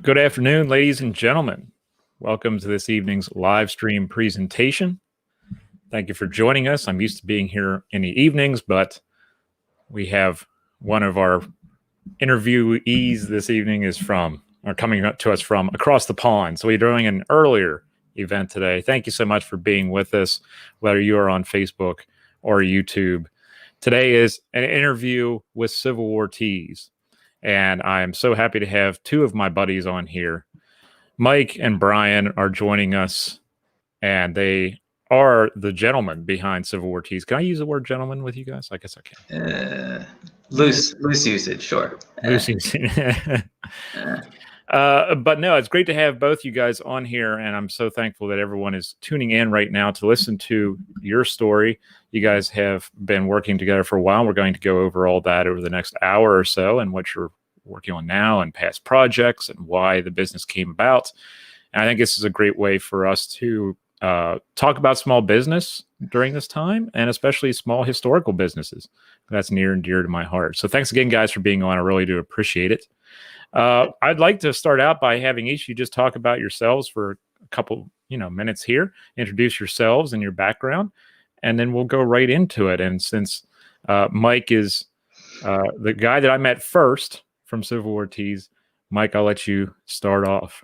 Good afternoon, ladies and gentlemen. Welcome to this evening's live stream presentation. Thank you for joining us. I'm used to being here in the evenings, but we have one of our interviewees this evening coming up to us from across the pond. So we're doing an earlier event today. Thank you so much for being with us, whether you are on Facebook or YouTube. Today is an interview with Civil War Tease. And I'm so happy to have two of my buddies on here. Mike and Brian are joining us, and they are the gentlemen behind Civil War Tease. Can I use the word gentleman with you guys? I guess I can. Loose usage, sure. Loose usage. But no, it's great to have both you guys on here, and I'm so thankful that everyone is tuning in right now to listen to your story. You guys have been working together for a while. We're going to go over all that over the next hour or so and what you're working on now and past projects and why the business came about. And I think this is a great way for us to talk about small business during this time, and especially small historical businesses. That's near and dear to my heart. So thanks again, guys, for being on. I really do appreciate it. I'd like to start out by having each of you just talk about yourselves for a couple, minutes here. Introduce yourselves and your background, and then we'll go right into it. And since Mike is the guy that I met first from Civil War Tease, Mike, I'll let you start off.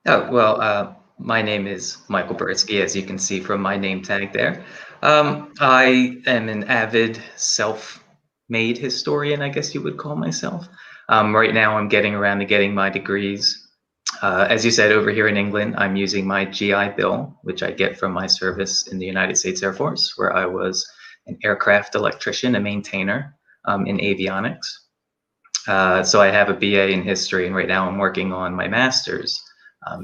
Oh, well, my name is Michael Bertsky, as you can see from my name tag there. I am an avid self-made historian, I guess you would call myself. Right now, I'm getting around to getting my degrees. As you said, over here in England, I'm using my GI Bill, which I get from my service in the United States Air Force, where I was an aircraft electrician, a maintainer in avionics. So I have a BA in history, and right now I'm working on my master's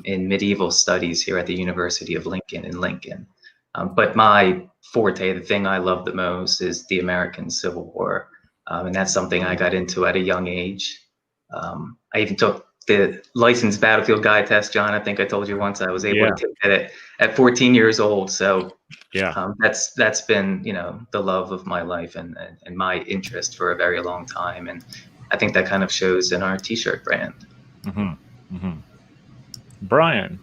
in medieval studies here at the University of Lincoln in Lincoln. But my forte, the thing I love the most, is the American Civil War. And that's something I got into at a young age. I even took the licensed battlefield guide test, John. I think I told you once I was able to take that at 14 years old. So that's been, the love of my life and my interest for a very long time. And I think that kind of shows in our T-shirt brand. Mm-hmm. Mm-hmm. Brian.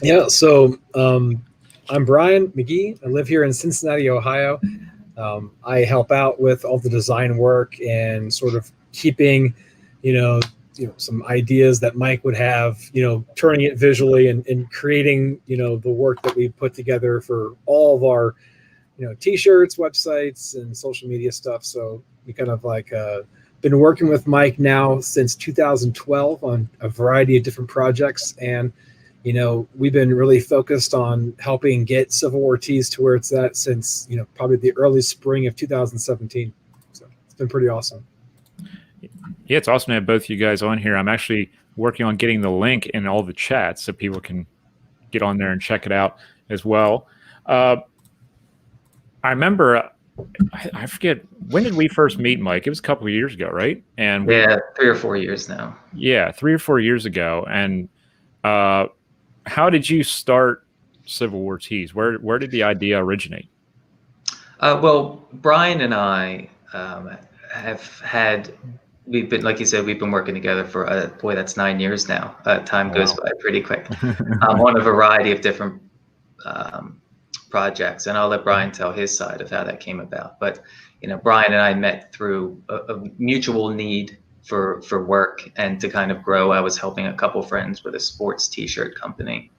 Yeah, so I'm Brian McGee. I live here in Cincinnati, Ohio. I help out with all the design work and sort of keeping, some ideas that Mike would have, turning it visually and creating, the work that we put together for all of our, T-shirts, websites, and social media stuff. So we kind of been working with Mike now since 2012 on a variety of different projects. And we've been really focused on helping get Civil War Tease to where it's at since, probably the early spring of 2017. So it's been pretty awesome. Yeah, it's awesome to have both of you guys on here. I'm actually working on getting the link in all the chats so people can get on there and check it out as well. I remember, I forget, when did we first meet, Mike? It was a couple of years ago, right? And 3 or 4 years now. Yeah, 3 or 4 years ago. And how did you start Civil War Tease? Where did the idea originate? Well, Brian and I we've been, like you said, we've been working together for, boy, that's 9 years now. Time goes by pretty quick on a variety of different projects. And I'll let Brian tell his side of how that came about. But, Brian and I met through a mutual need for work and to kind of grow. I was helping a couple friends with a sports T-shirt company.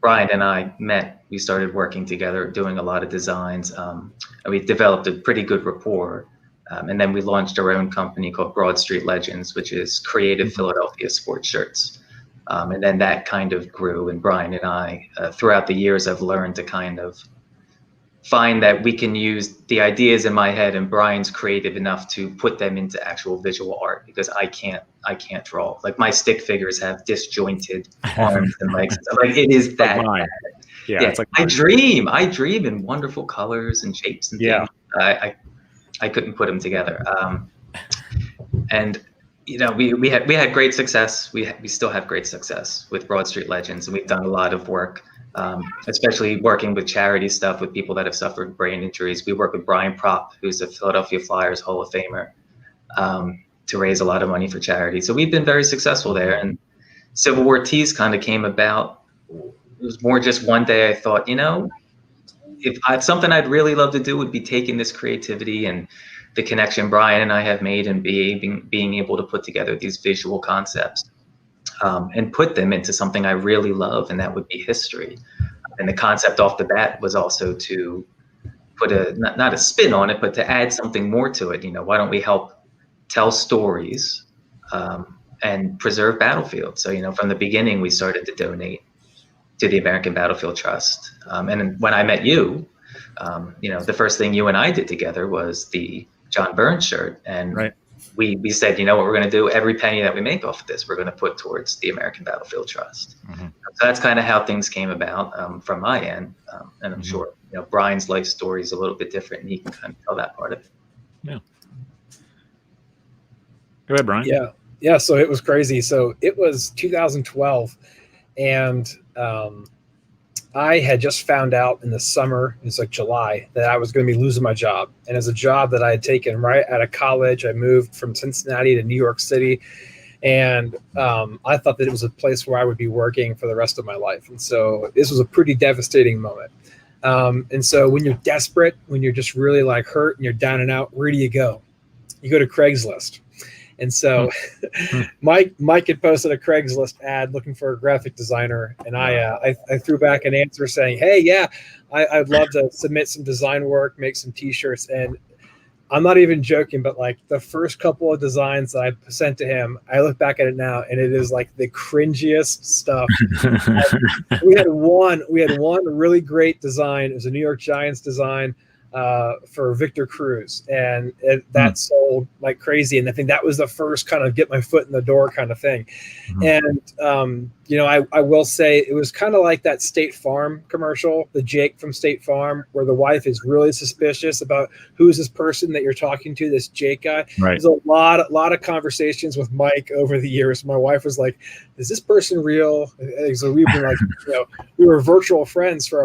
Brian and I met, we started working together, doing a lot of designs. And we developed a pretty good rapport. And then we launched our own company called Broad Street Legends, which is creative Philadelphia sports shirts. And then that kind of grew. And Brian and I, throughout the years, I've learned to kind of find that we can use the ideas in my head, and Brian's creative enough to put them into actual visual art, because I can't draw. Like, my stick figures have disjointed arms and legs. Like, it is that bad. Yeah, it's like I dream in wonderful colors and shapes and things. I couldn't put them together. And we had great success. We still have great success with Broad Street Legends, and we've done a lot of work, especially working with charity stuff with people that have suffered brain injuries. We work with Brian Propp, who's a Philadelphia Flyers Hall of Famer, to raise a lot of money for charity. So we've been very successful there. And Civil War Tease kind of came about. It was more just one day I thought, something I'd really love to do would be taking this creativity and the connection Brian and I have made and being able to put together these visual concepts and put them into something I really love, and that would be history. And the concept off the bat was also to put not a spin on it, but to add something more to it. Why don't we help tell stories and preserve battlefields? So, from the beginning, we started to donate to the American Battlefield Trust. And when I met you, the first thing you and I did together was the John Burns shirt. And right. we said, what we're going to do? Every penny that we make off of this, we're going to put towards the American Battlefield Trust. Mm-hmm. So that's kind of how things came about from my end. And I'm mm-hmm. sure, Brian's life story is a little bit different, and he can kind of tell that part of it. Yeah. Go ahead, Brian. Yeah. So it was crazy. So it was 2012, and I had just found out in the summer, it's like July, that I was going to be losing my job. And as a job that I had taken right out of college, I moved from Cincinnati to New York City. And I thought that it was a place where I would be working for the rest of my life. And so this was a pretty devastating moment. And so when you're desperate, when you're just really like hurt and you're down and out, where do you go? You go to Craigslist. And so Mike had posted a Craigslist ad looking for a graphic designer. And I threw back an answer saying, hey, yeah, I'd love to submit some design work, make some T-shirts. And I'm not even joking, but like the first couple of designs that I sent to him, I look back at it now and it is like the cringiest stuff. we had one really great design. It was a New York Giants design for Victor Cruz, and that sold like crazy. And I think that was the first kind of get my foot in the door kind of thing. Mm-hmm. And I will say it was kind of like that State Farm commercial, the Jake from State Farm, where the wife is really suspicious about who's this person that you're talking to, this Jake guy. Right. There's a lot of conversations with Mike over the years. My wife was like, is this person real? So we've been like, we were virtual friends for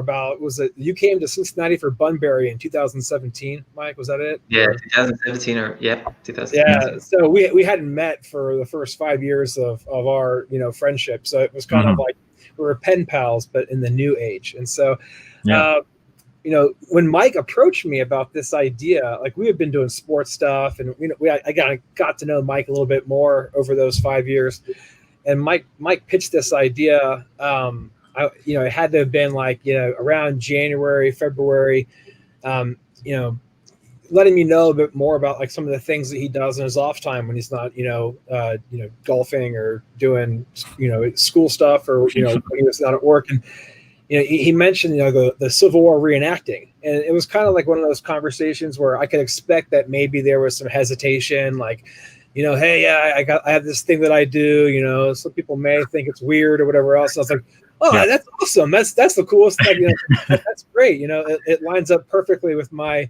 you came to Cincinnati for Bunbury in 2017, Mike, was that it? Yeah, 2017 2017. Yeah, so we hadn't met for the first 5 years of our, friendship. So it was kind of like we were pen pals, but in the new age. And so, when Mike approached me about this idea, like we had been doing sports stuff, and I got to know Mike a little bit more over those 5 years. And Mike pitched this idea. It had to have been like around January, February. Letting me know a bit more about like some of the things that he does in his off time when he's not, golfing or doing, school stuff, or, when he was not at work. And, he mentioned, the Civil War reenacting. And it was kind of like one of those conversations where I could expect that maybe there was some hesitation, like, hey, yeah, I have this thing that I do, some people may think it's weird or whatever else. And I was like, oh, yeah. That's awesome. That's the coolest thing. That's great. It lines up perfectly with my,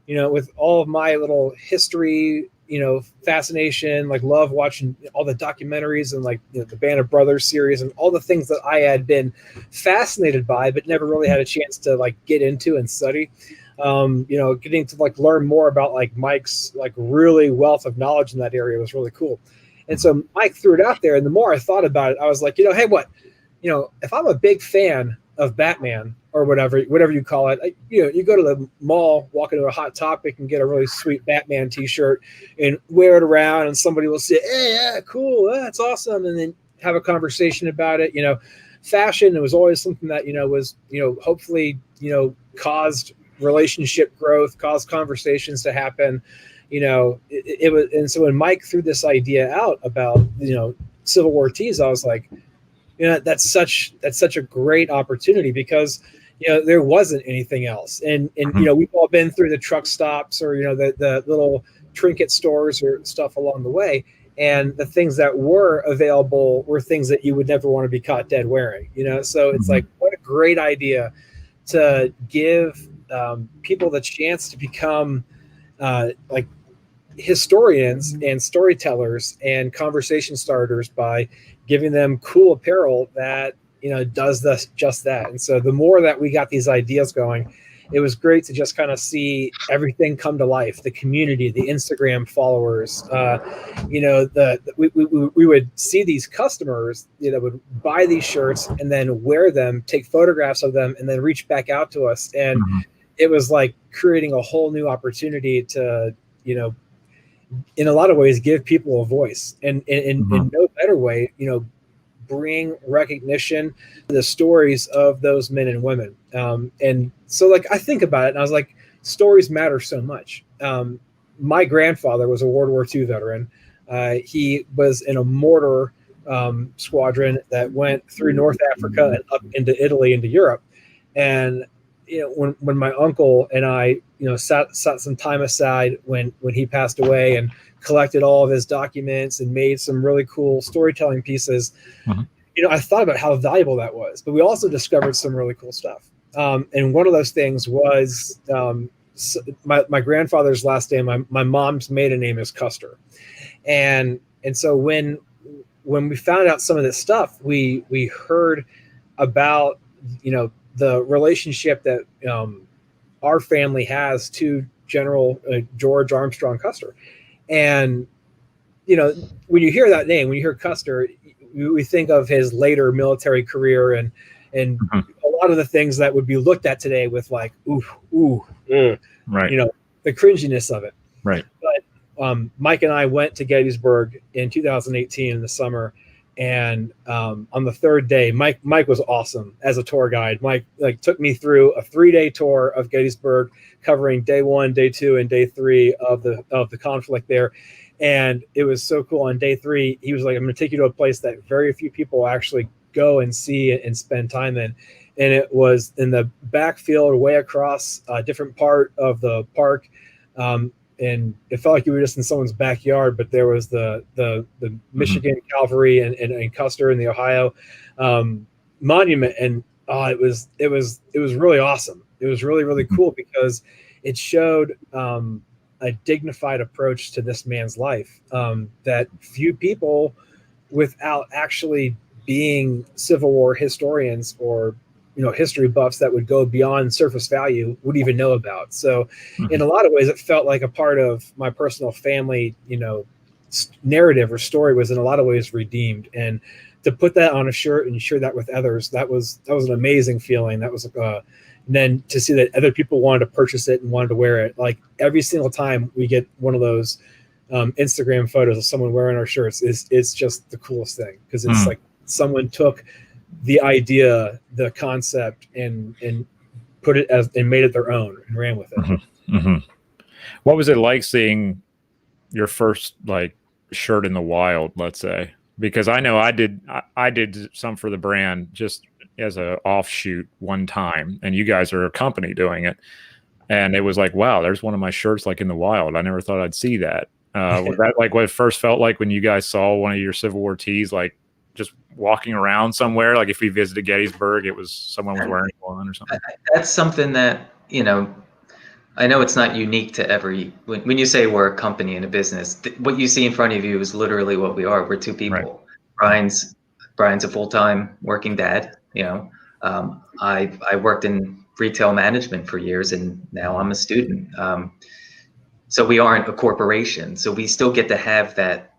with all of my little history, fascination, like love watching all the documentaries and like, the Band of Brothers series and all the things that I had been fascinated by, but never really had a chance to like get into and study. Getting to like learn more about like Mike's like really wealth of knowledge in that area was really cool. And so Mike threw it out there. And the more I thought about it, I was like, hey, what, if I'm a big fan of Batman or whatever you call it, you go to the mall, walk into a Hot Topic and get a really sweet Batman T-shirt and wear it around, and somebody will say, hey, yeah, cool, that's awesome, and then have a conversation about it. Fashion, it was always something that was hopefully caused relationship growth, caused conversations to happen. It was, and so when Mike threw this idea out about Civil War Tease, I was like, that's such a great opportunity, because there wasn't anything else. And we've all been through the truck stops or the little trinket stores or stuff along the way, and the things that were available were things that you would never want to be caught dead wearing. So it's like, what a great idea to give people the chance to become like historians and storytellers and conversation starters by giving them cool apparel that does just that. And so the more that we got these ideas going, it was great to just kind of see everything come to life. The community, the Instagram followers, we would see these customers that would buy these shirts and then wear them, take photographs of them, and then reach back out to us. And it was like creating a whole new opportunity to, in a lot of ways, give people a voice, and in no better way, bring recognition to the stories of those men and women. And so, like, I think about it, and I was like, stories matter so much. My grandfather was a World War II veteran. He was in a mortar squadron that went through North Africa and up into Italy, into Europe. And when my uncle and I, set some time aside when he passed away and collected all of his documents and made some really cool storytelling pieces, I thought about how valuable that was. But we also discovered some really cool stuff. And one of those things was my grandfather's last name. My mom's maiden name is Custer, and so when we found out some of this stuff, we heard about the relationship that our family has to General George Armstrong Custer. And when you hear that name, when you hear Custer, we think of his later military career and a lot of the things that would be looked at today with like right, the cringiness of it. Right. But Mike and I went to Gettysburg in 2018 in the summer, and on the third day, Mike was awesome as a tour guide. Mike took me through a 3-day tour of Gettysburg, covering day 1, day 2, and day 3 of the conflict there. And it was so cool. On day 3, he was like, I'm going to take you to a place that very few people actually go and see and spend time in. And it was in the backfield, way across a different part of the park. And it felt like you were just in someone's backyard, but there was the Michigan Cavalry and Custer and the Ohio monument. And it was really awesome. It was really, really cool because it showed a dignified approach to this man's life that few people, without actually being Civil War historians or history buffs that would go beyond surface value, would even know about. So in a lot of ways, it felt like a part of my personal family, narrative or story was in a lot of ways redeemed. And to put that on a shirt and share that with others, that was an amazing feeling. That was and then to see that other people wanted to purchase it and wanted to wear it. Like every single time we get one of those Instagram photos of someone wearing our shirts, it's just the coolest thing, because it's like someone took the idea, the concept, and put it and made it their own and ran with it. What was it like seeing your first shirt in the wild, let's say? Because I know I did some for the brand just as a offshoot one time, and you guys are a company doing it, and it was like, wow, there's one of my shirts in the wild. I never thought I'd see that. Was that what it first felt like when you guys saw one of your Civil War tees, just walking around somewhere? If we visited Gettysburg, it was someone was wearing one or something. That's something that I know it's not unique to when you say we're a company and a business, what you see in front of you is literally what we are. We're two people. Right. Brian's a full-time working dad. I worked in retail management for years, and now I'm a student. So we aren't a corporation. So we still get to have that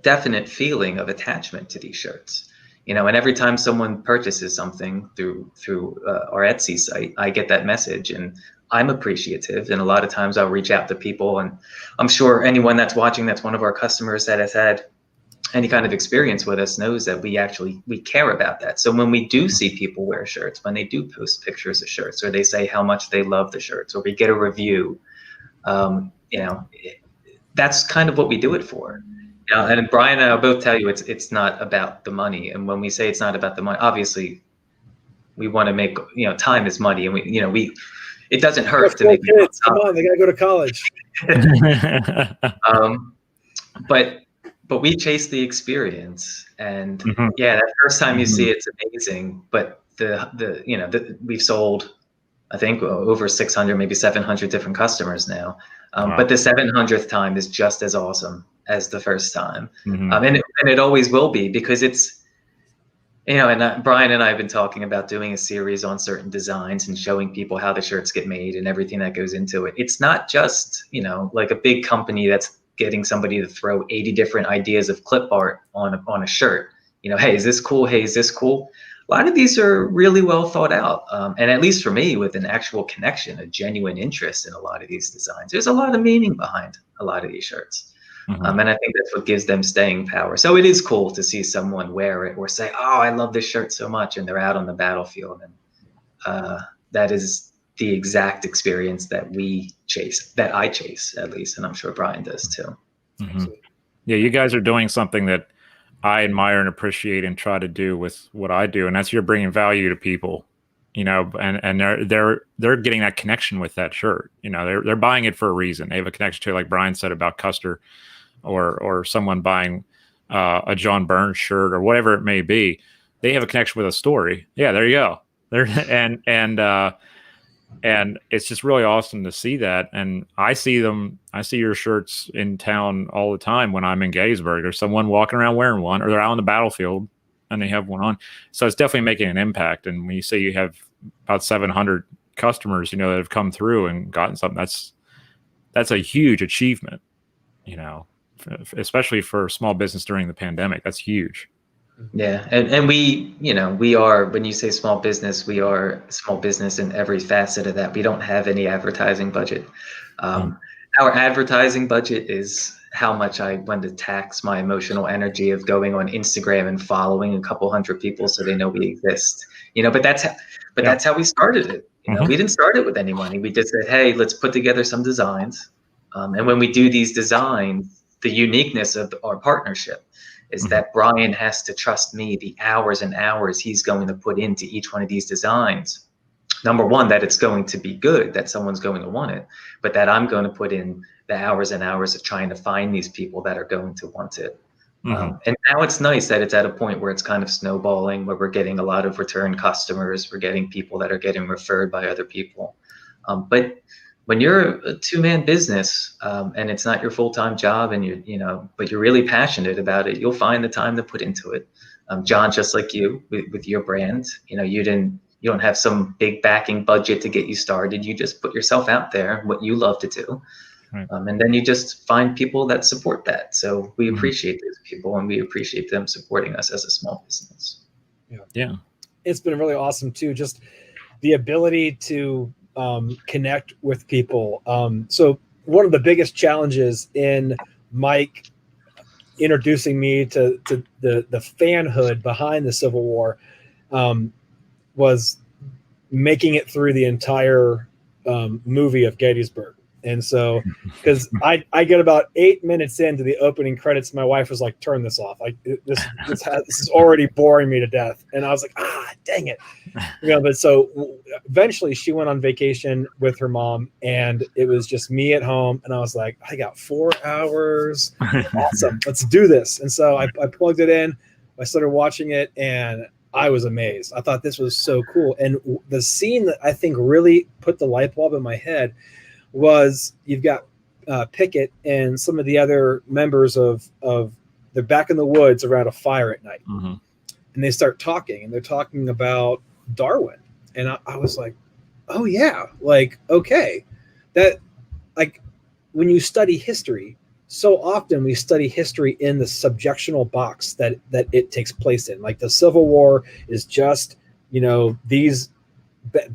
definite feeling of attachment to these shirts. And every time someone purchases something through our Etsy site, I get that message, and I'm appreciative. And a lot of times I'll reach out to people, and I'm sure anyone that's watching that's one of our customers that has had any kind of experience with us knows that we care about that. So when we do see people wear shirts, when they do post pictures of shirts, or they say how much they love the shirts, or we get a review, that's kind of what we do it for. And Brian and I will both tell you it's not about the money. And when we say it's not about the money, obviously we want to make, time is money, and it doesn't hurt to make kids. Come on, they gotta go to college. But we chase the experience, and that first time you see it's amazing. But we've sold, I think, over 600, maybe 700 different customers now. Wow. But the 700th time is just as awesome as the first time. And it always will be, because And Brian and I have been talking about doing a series on certain designs and showing people how the shirts get made and everything that goes into it. It's not just, like a big company that's getting somebody to throw 80 different ideas of clip art on a shirt. Hey, is this cool? Hey, is this cool? A lot of these are really well thought out. And at least for me, with an actual connection, a genuine interest in a lot of these designs, there's a lot of meaning behind a lot of these shirts. Mhm. And I think that's what gives them staying power. So it is cool to see someone wear it or say, "Oh, I love this shirt so much," and they're out on the battlefield. And that is the exact experience that I chase at least, and I'm sure Brian does too. Mhm. Yeah, you guys are doing something that I admire and appreciate and try to do with what I do, and that's you're bringing value to people, and they're getting that connection with that shirt. They're buying it for a reason. They have a connection to it, like Brian said about Custer, or someone buying a John Burns shirt or whatever it may be. They have a connection with a story. Yeah, there you go. There and it's just really awesome to see that. And I see your shirts in town all the time when I'm in Gettysburg. There's someone walking around wearing one, or they're out on the battlefield and they have one on. So it's definitely making an impact. And when you say you have about 700 customers, that have come through and gotten something, that's a huge achievement, especially for small business during the pandemic. That's huge. Yeah, and we are, when you say small business, we are small business in every facet of that. We don't have any advertising budget. Our advertising budget is how much I want to tax my emotional energy of going on Instagram and following a couple hundred people so they know we exist. But that's how we started it. We didn't start it with any money. We just said, hey, let's put together some designs. And when we do these designs, the uniqueness of our partnership is that Brian has to trust me the hours and hours he's going to put into each one of these designs. Number one, that it's going to be good, that someone's going to want it, but that I'm going to put in the hours and hours of trying to find these people that are going to want it. And now it's nice that it's at a point where it's kind of snowballing, where we're getting a lot of return customers. We're getting people that are getting referred by other people. But when you're a two-man business, and it's not your full-time job, and but you're really passionate about it, you'll find the time to put into it. John, just like you with your brand, you don't have some big backing budget to get you started. You just put yourself out there, what you love to do. Right. And then you just find people that support that. So we appreciate those people, and we appreciate them supporting us as a small business. Yeah. It's been really awesome too. Just the ability to connect with people. So one of the biggest challenges in Mike introducing me to the fanhood behind the Civil War was making it through the entire movie of Gettysburg. And so, because I get about 8 minutes into the opening credits, my wife was like, "Turn this off. Like this is already boring me to death." And I was like, dang it. But so eventually she went on vacation with her mom, and it was just me at home. And I was like, I got 4 hours. Awesome. Let's do this. And so I plugged it in. I started watching it, and I was amazed. I thought this was so cool. And the scene that I think really put the light bulb in my head was you've got Pickett and some of the other members of they're back in the woods around a fire at night. And they start talking, and they're talking about Darwin. And I was like, oh yeah, like, okay. That, like, when you study history, so often we study history in the subjectional box that it takes place in. Like the Civil War is just, these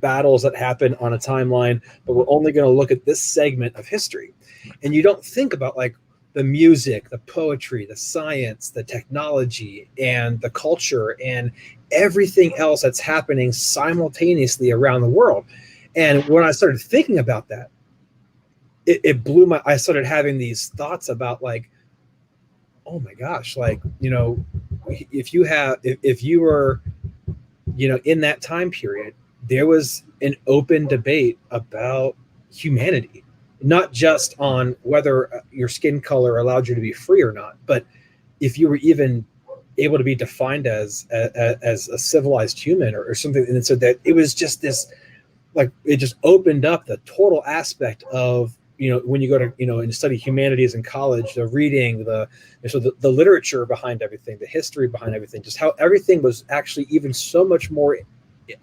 battles that happen on a timeline, but we're only going to look at this segment of history. And you don't think about like the music, the poetry, the science, the technology, and the culture, and everything else that's happening simultaneously around the world. And when I started thinking about that, it blew I started having these thoughts about like, oh my gosh, like, if you were, in that time period, there was an open debate about humanity, not just on whether your skin color allowed you to be free or not, but if you were even able to be defined as a civilized human or something. And so that it was just this, like, it just opened up the total aspect of when you go to, and study humanities in college, the reading, the literature behind everything, the history behind everything, just how everything was actually even so much more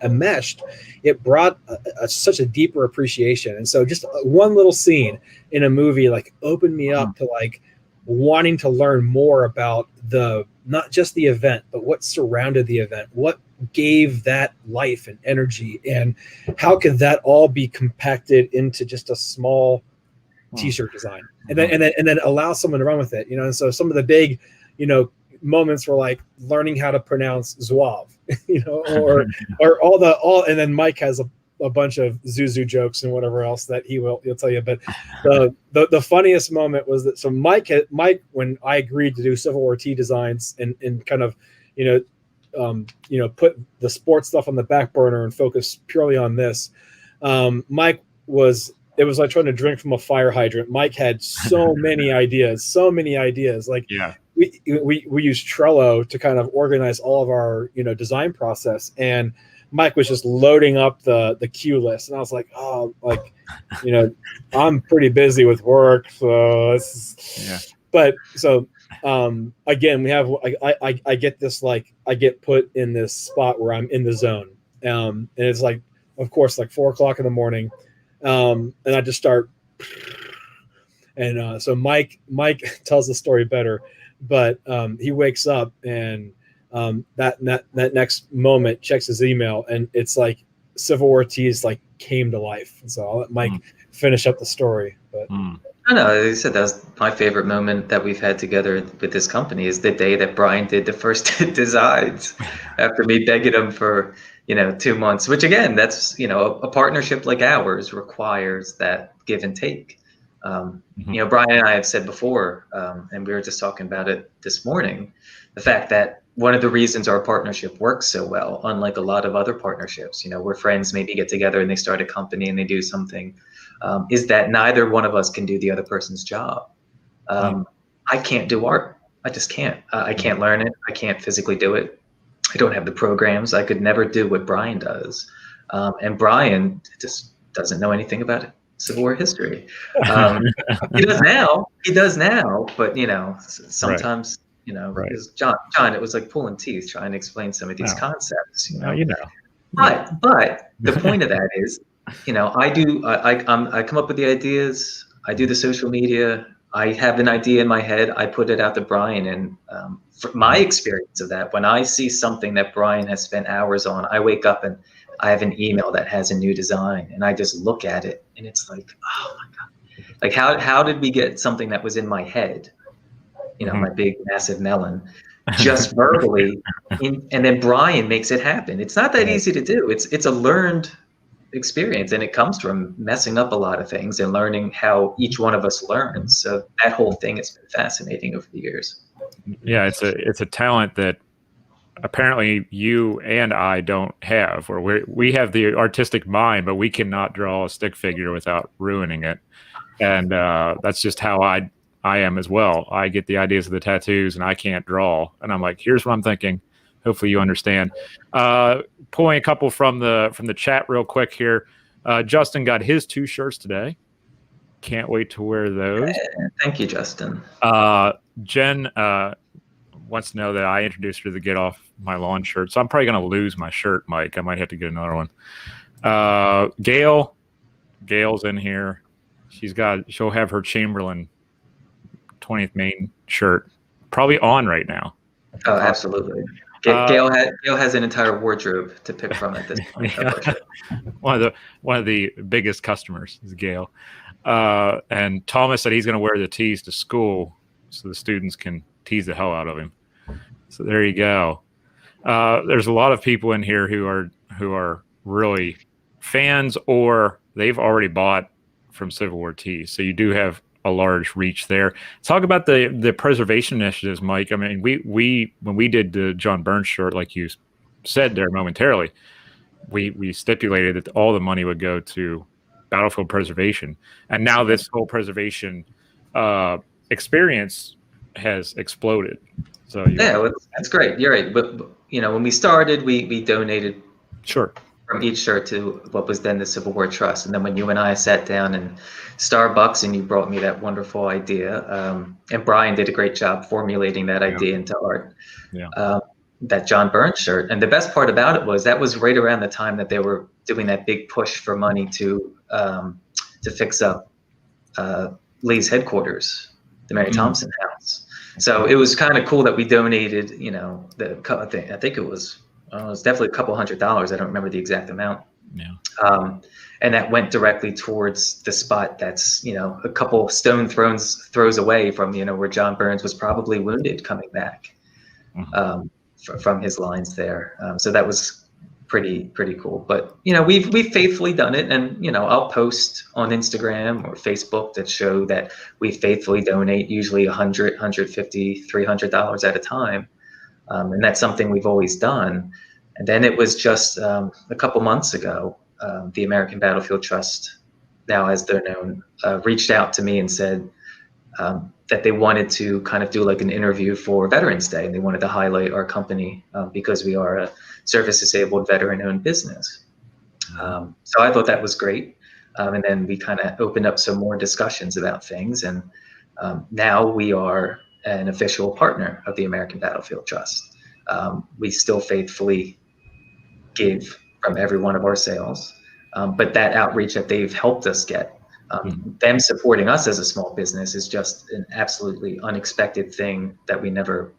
enmeshed, it brought such a deeper appreciation. And so just one little scene in a movie like opened me up to like wanting to learn more about not just the event, but what surrounded the event, what gave that life and energy, and how could that all be compacted into just a small t-shirt design, and then allow someone to run with it. And so some of the big moments were like learning how to pronounce zouave, or and then Mike has a bunch of Zuzu jokes and whatever else that he'll tell you. But the funniest moment was that, so Mike, when I agreed to do Civil War T designs and kind of, put the sports stuff on the back burner and focus purely on this, Mike it was like trying to drink from a fire hydrant. Mike had so many ideas. Like, yeah, we use Trello to kind of organize all of our, design process. And Mike was just loading up the queue list. And I was like, I'm pretty busy with work. So but so, again, we have, I get this, like, I get put in this spot where I'm in the zone. And it's like, of course, like 4:00 in the morning. And I just start, and so Mike tells the story better, but he wakes up and that next moment checks his email, and it's like Civil War Tease like came to life. And so I'll let Mike finish up the story. But I know, as I said, that was my favorite moment that we've had together with this company, is the day that Brian did the first designs after me begging him for 2 months, which again, that's, a partnership like ours requires that give and take. Brian and I have said before, and we were just talking about it this morning, the fact that one of the reasons our partnership works so well, unlike a lot of other partnerships, where friends maybe get together and they start a company and they do something, is that neither one of us can do the other person's job. I can't do art. I just can't. I can't learn it. I can't physically do it. I don't have the programs. I could never do what Brian does. And Brian just doesn't know anything about Civil War history. He does now, but sometimes, Right. John, it was like pulling teeth trying to explain some of these concepts, But the point of that is, I come up with the ideas. I do the social media. I have an idea in my head. I put it out to Brian, and from my experience of that, when I see something that Brian has spent hours on, I wake up and I have an email that has a new design, and I just look at it, and it's like, oh my God, like how did we get something that was in my head, my big massive melon, just verbally, and then Brian makes it happen. It's not that easy to do. It's a learned experience, and it comes from messing up a lot of things and learning how each one of us learns. So that whole thing has been fascinating over the years. Yeah, it's a talent that apparently you and I don't have, where we have the artistic mind, but we cannot draw a stick figure without ruining it. And that's just how I am as well. I get the ideas of the tattoos and I can't draw, and I'm like, here's what I'm thinking. Hopefully you understand. Pulling a couple from the chat real quick here. Justin got his 2 shirts today. Can't wait to wear those. Thank you, Justin. Jen wants to know that I introduced her to the Get Off My Lawn shirt, so I'm probably going to lose my shirt, Mike. I might have to get another one. Gail's in here. She'll have her Chamberlain 20th Maine shirt probably on right now. Oh, absolutely. Gail has an entire wardrobe to pick from at this point. Yeah. One of the biggest customers is Gail. And Thomas said he's going to wear the tees to school so the students can tease the hell out of him. So there you go. There's a lot of people in here who are really fans, or they've already bought from Civil War Tease. So you do have a large reach there. Talk about the preservation initiatives, Mike. I mean, we when we did the John Burns shirt, like you said there momentarily, we stipulated that all the money would go to battlefield preservation, and now this whole preservation experience has exploded. So that's great. You're right. But when we started, we donated sure from each shirt to what was then the Civil War Trust. And then when you and I sat down in Starbucks and you brought me that wonderful idea, and Brian did a great job formulating that idea into art. Yeah. That John Burns shirt. And the best part about it was that was right around the time that they were doing that big push for money to fix up Lee's headquarters, the Mary Thompson House. So it was kind of cool that we donated, you know, I think it was definitely a couple $100. I don't remember the exact amount. Yeah. And that went directly towards the spot that's, you know, a couple stone throws away from, you know, where John Burns was probably wounded coming back from his lines there. So that was pretty cool. But, you know, we've faithfully done it. And, you know, I'll post on Instagram or Facebook that show that we faithfully donate usually $100, $150, $300 at a time. And that's something we've always done. And then it was just a couple months ago, the American Battlefield Trust, now as they're known, reached out to me and said that they wanted to kind of do like an interview for Veterans Day. And they wanted to highlight our company because we are a service-disabled veteran-owned business. So I thought that was great. And then we kind of opened up some more discussions about things. And now we are an official partner of the American Battlefield Trust. We still faithfully give from every one of our sales, but that outreach that they've helped us get, them supporting us as a small business is just an absolutely unexpected thing that we never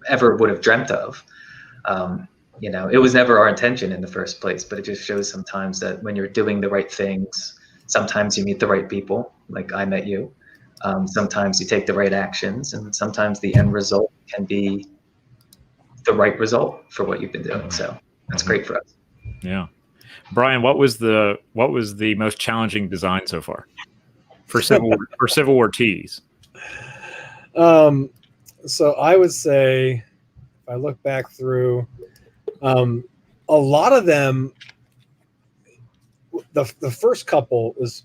ever would have dreamt of. You know, it was never our intention in the first place, but it just shows sometimes that when you're doing the right things, sometimes you meet the right people, like I met you. Sometimes you take the right actions, and sometimes the end result can be the right result for what you've been doing. So that's great for us. Yeah. Brian, what was the most challenging design so far for Civil War Tease? So I would say, if I look back through, a lot of them, the first couple was,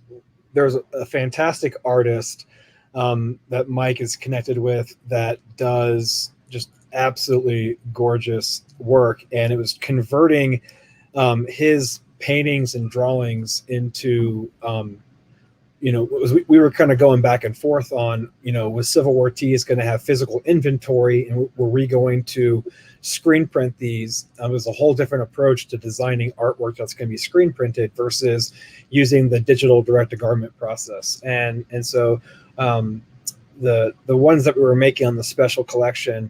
there's a fantastic artist that Mike is connected with that does just absolutely gorgeous work, and it was converting his paintings and drawings into you know, we were kind of going back and forth on, you know, was Civil War Tease going to have physical inventory, and were we going to screen print these? It was a whole different approach to designing artwork that's going to be screen printed versus using the digital direct to garment process. And so the ones that we were making on the special collection,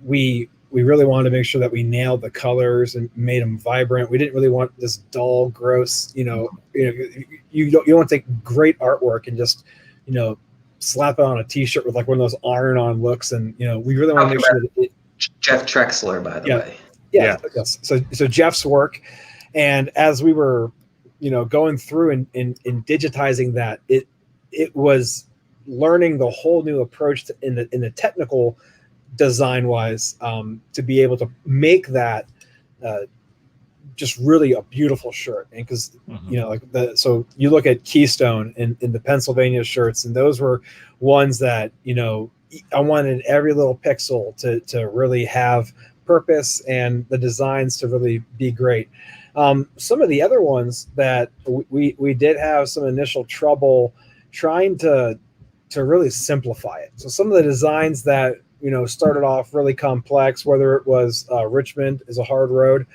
we really wanted to make sure that we nailed the colors and made them vibrant. We didn't really want this dull, gross, you don't want to take great artwork and just, you know, slap it on a t-shirt with like one of those iron-on looks. And, you know, we really want to make sure that Jeff Trexler, by the way. Yeah. Yes. So Jeff's work. And as we were, you know, going through and digitizing that, it was learning the whole new approach in the technical design wise, to be able to make that just really a beautiful shirt. And because you know, like so you look at Keystone in the Pennsylvania shirts, and those were ones that, you know, I wanted every little pixel to really have purpose and the designs to really be great. Some of the other ones that we did have some initial trouble trying to really simplify it. So some of the designs that, you know, started off really complex, whether it was Richmond is a hard road.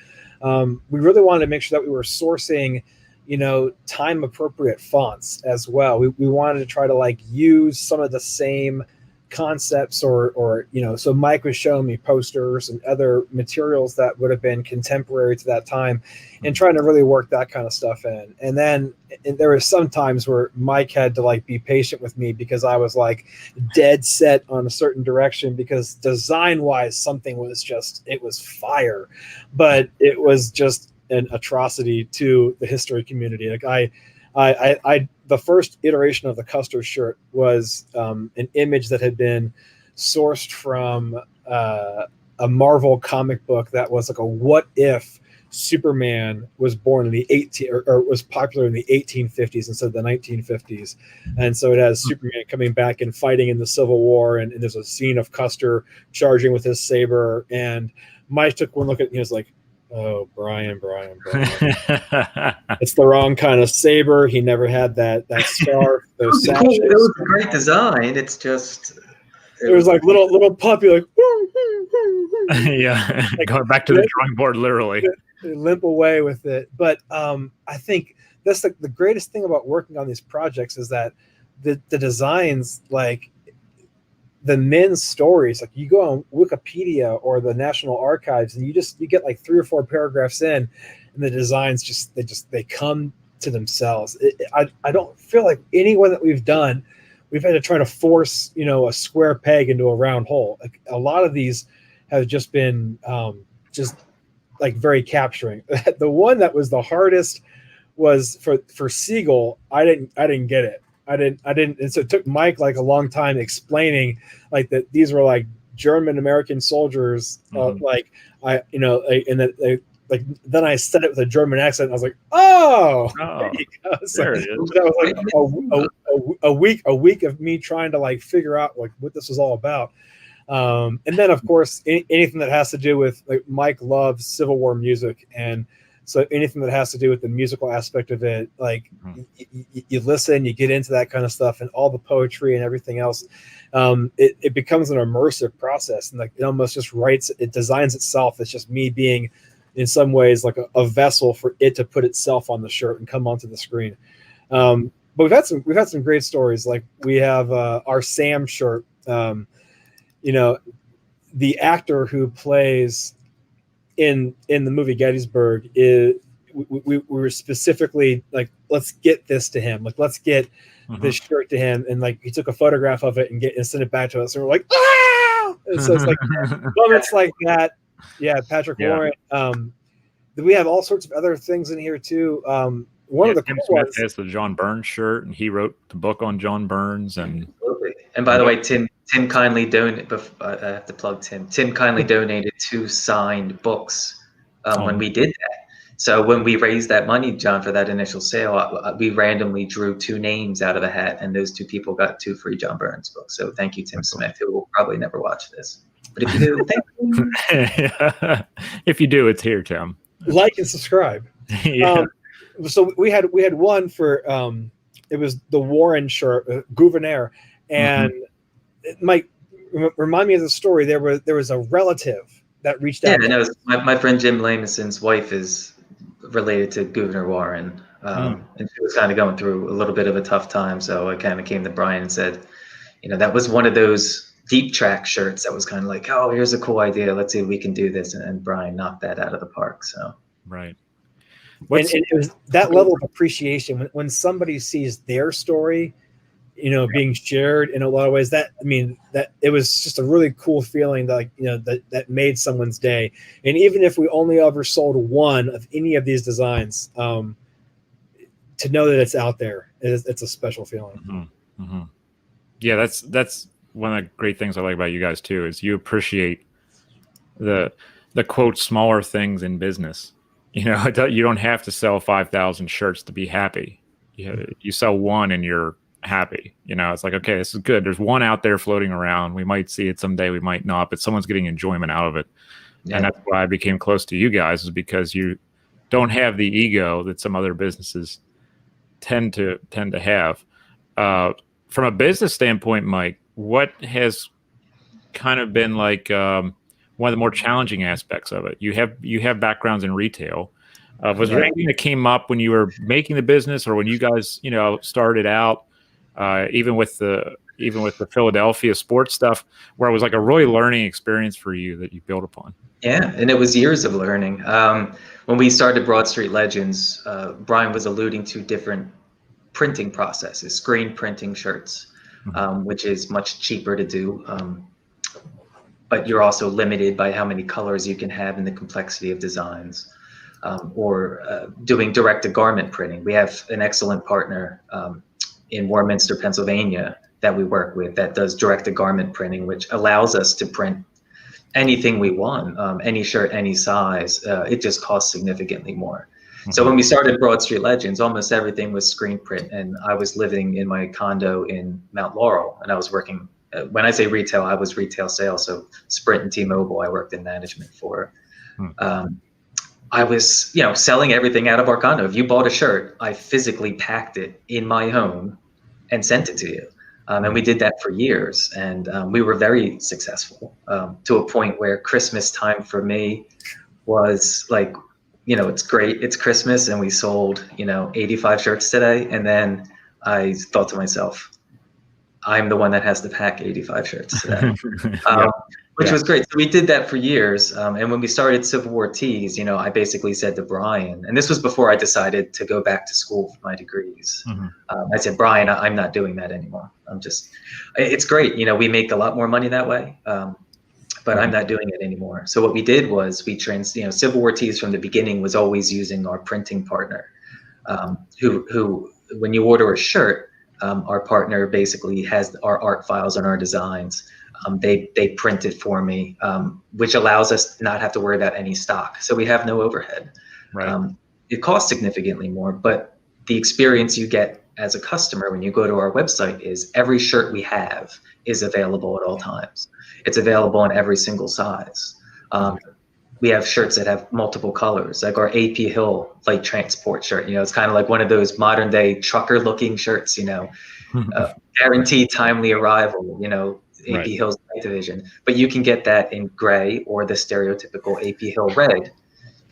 We really wanted to make sure that we were sourcing, you know, time appropriate fonts as well. We wanted to try to like use some of the same concepts or, you know, so Mike was showing me posters and other materials that would have been contemporary to that time, and trying to really work that kind of stuff in. And then there were some times where Mike had to like be patient with me because I was like dead set on a certain direction, because design wise something was just, it was fire, but it was just an atrocity to the history community. Like I the first iteration of the Custer shirt was an image that had been sourced from a Marvel comic book that was like a what if Superman was born in the or was popular in the 1850s instead of the 1950s. And so it has Superman coming back and fighting in the Civil War, and there's a scene of Custer charging with his saber, and Mike took one look at it and he was like, Oh, Brian. It's the wrong kind of saber. He never had that scarf, those It was sashes. a great design. It's just There was like little puppy like Yeah, like, going back to the drawing board, literally. they limp away with it. But I think that's the greatest thing about working on these projects is that the designs, like the men's stories, like you go on Wikipedia or the National Archives and you get like 3 or 4 paragraphs in, and the designs they come to themselves. I don't feel like anyone that we've done, we've had to try to force a square peg into a round hole. Like a lot of these have just been just like very capturing. The one that was the hardest was for Siegel. I didn't get it. I didn't. And so it took Mike like a long time explaining like that these were like German American soldiers. Like and then then I said it with a German accent. And I was like, oh, there you go. So there it is. that was like a week of me trying to like figure out like what this was all about. And then of course anything that has to do with like Mike loves Civil War music, and so anything that has to do with the musical aspect of it, like you listen, you get into that kind of stuff, and all the poetry and everything else, it becomes an immersive process, and like it almost just it designs itself. It's just me being, in some ways, like a vessel for it to put itself on the shirt and come onto the screen. But we've had some great stories. Like we have our Sam shirt. The actor who plays in the movie Gettysburg we were specifically like, let's get this to him. Like, let's get this shirt to him. And like, he took a photograph of it and sent it back to us. And we're like, ah! And so it's like moments like that. Yeah. Patrick Warren. We have all sorts of other things in here too. One of the Tim cool Smith ones has the John Burns shirt, and he wrote the book on John Burns. And by the way, Tim kindly donated. I have to plug Tim. Tim kindly donated 2 signed books when we did that. So when we raised that money, John, for that initial sale, we randomly drew 2 names out of a hat, and those 2 people got 2 free John Burns books. So thank you, Tim Smith, who will probably never watch this. But if you do, thank you. If you do, it's here, Tim. Like and subscribe. Yeah. So we had one for it was the Warren shirt, Gouverneur, and it might remind me of the story. There was a relative that reached out. Yeah, my friend Jim Lameson's wife is related to Gouverneur Warren, and she was kind of going through a little bit of a tough time. So I kind of came to Brian and said, that was one of those deep track shirts that was kind of like, oh, here's a cool idea. Let's see if we can do this. And Brian knocked that out of the park. So right. And it was that level of appreciation when somebody sees their story, being shared in a lot of ways. That it was just a really cool feeling that that made someone's day. And even if we only ever sold one of any of these designs, to know that it's out there, it's a special feeling. Yeah, that's one of the great things I like about you guys too, is you appreciate the quote smaller things in business. You don't have to sell 5,000 shirts to be happy. You sell one and you're happy. It's like, okay, this is good. There's one out there floating around. We might see it someday, we might not, but someone's getting enjoyment out of it. Yeah. And that's why I became close to you guys, is because you don't have the ego that some other businesses tend to have. From a business standpoint, Mike, what has kind of been like one of the more challenging aspects of it? You have backgrounds in retail. Was there anything that came up when you were making the business, or when you guys started out, even with the Philadelphia sports stuff, where it was like a really learning experience for you that you built upon? Yeah, and it was years of learning. When we started Broad Street Legends, Brian was alluding to different printing processes, screen printing shirts, which is much cheaper to do. But you're also limited by how many colors you can have and the complexity of designs, or doing direct-to-garment printing. We have an excellent partner in Warminster, Pennsylvania, that we work with that does direct-to-garment printing, which allows us to print anything we want, any shirt, any size. It just costs significantly more. So when we started Broad Street Legends, almost everything was screen print, and I was living in my condo in Mount Laurel, and I was working. When I say retail, I was retail sales. So Sprint and T-Mobile, I worked in management for. I was, selling everything out of our condo. If you bought a shirt, I physically packed it in my home and sent it to you. And we did that for years. And we were very successful to a point where Christmas time for me was like, it's great. It's Christmas. And we sold, 85 shirts today. And then I thought to myself, I'm the one that has to pack 85 shirts today. Which was great. So we did that for years. And when we started Civil War Tease, I basically said to Brian, and this was before I decided to go back to school for my degrees. I said, Brian, I'm not doing that anymore. It's great. We make a lot more money that way. But I'm not doing it anymore. So what we did was Civil War Tease from the beginning was always using our printing partner, who when you order a shirt, our partner basically has our art files and our designs. They print it for me, which allows us to not have to worry about any stock. So we have no overhead. Right. It costs significantly more, but the experience you get as a customer when you go to our website is every shirt we have is available at all times. It's available in every single size. We have shirts that have multiple colors, like our AP Hill light transport shirt. It's kind of like one of those modern day trucker looking shirts, guaranteed timely arrival, AP Hill's light division. But you can get that in gray or the stereotypical AP Hill red.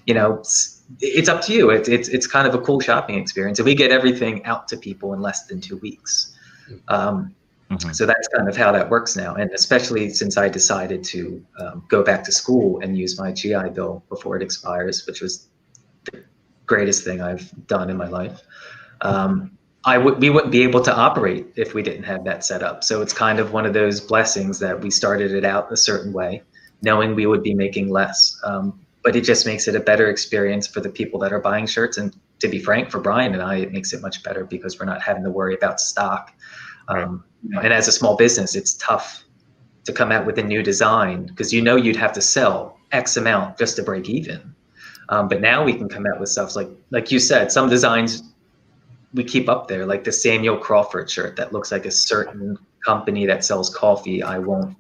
It's up to you. It's kind of a cool shopping experience. And we get everything out to people in less than 2 weeks. So that's kind of how that works now. And especially since I decided to go back to school and use my GI Bill before it expires, which was the greatest thing I've done in my life. We wouldn't be able to operate if we didn't have that set up. So it's kind of one of those blessings that we started it out a certain way, knowing we would be making less. But it just makes it a better experience for the people that are buying shirts. And to be frank, for Brian and I, it makes it much better because we're not having to worry about stock. And as a small business, it's tough to come out with a new design because you'd have to sell X amount just to break even. But now we can come out with stuff like you said, some designs we keep up there, like the Samuel Crawford shirt that looks like a certain company that sells coffee. I won't